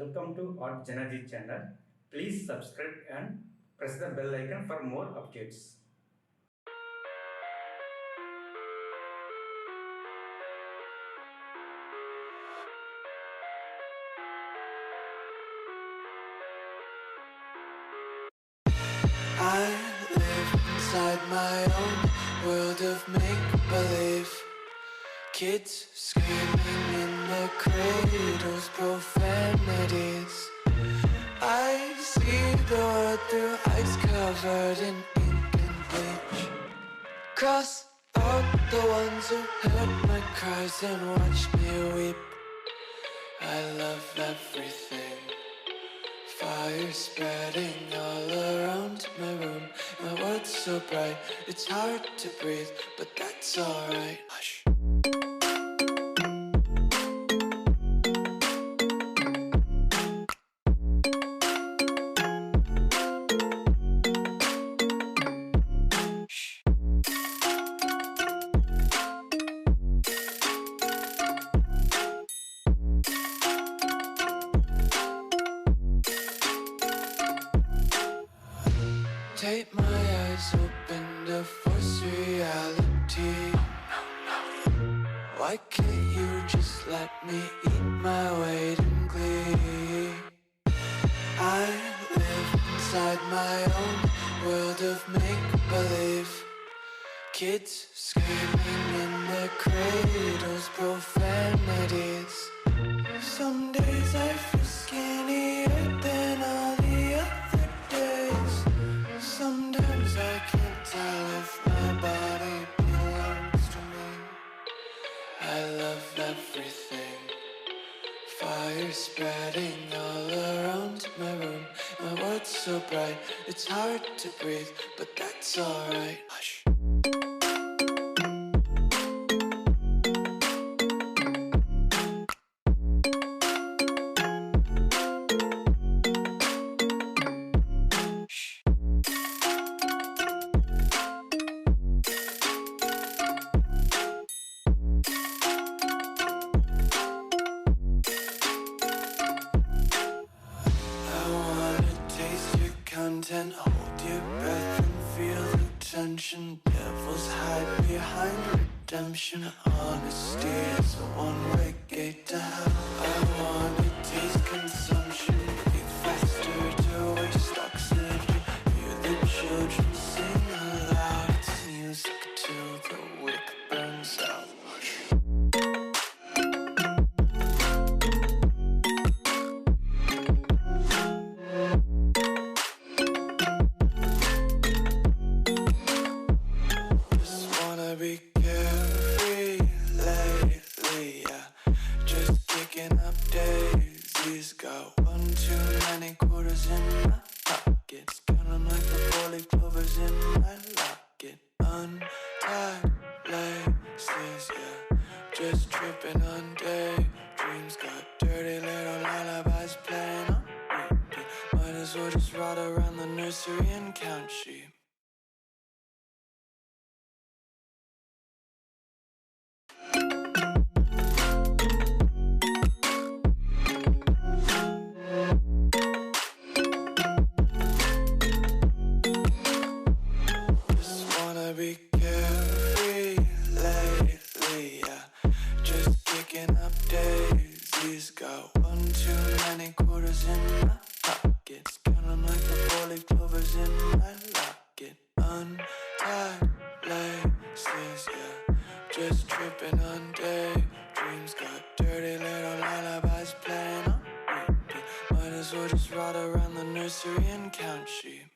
Welcome to our JanaG channel. Please subscribe and press the bell icon for more updates. I live inside my own world of make-believe. Kids screaming in their cradles, profanities. I see the world through ice covered in ink and bleach. Cross out the ones who heard my cries and watched me weep. I love everything. Fire spreading all around my room. My world's so bright, it's hard to breathe, but that's alright. Hush. Tape my eyes open to force reality. Why can't you just let me eat my weight in glee? I live inside my own world of make-believe. Kids screaming in their cradles, profanities. Some days I feel skinnier than all the other days. Sometimes I can't tell if my body belongs to me. I love everything. Fire spreading all around my room. My world's so bright, it's hard to breathe, but that's alright. Hush. Content, hold your breath and feel the tension. Devils hide behind redemption. Honesty is a one-way gate to hell. I wanna taste consumption. Breathe faster to waste oxygen. Hear the children sing aloud. It's music till the wick burns out. Be carefree lately, yeah. Just kicking up daisies. Got one too many quarters in my pockets. Counting like the four-leaf clovers in my locket. Untied laces, yeah. Just tripping on daydreams. Got dirty little lullabies playing on repeat. Might as well just ride around the nursery and count sheep. Be carefree lately, yeah. Just kicking up daisies. Got one too many quarters in my pockets. Counting like the four-leaf clovers in my locket. Untied laces, yeah. Just tripping on daydreams. Got dirty little lullabies playing on repeat. Might as well just ride around the nursery and count sheep.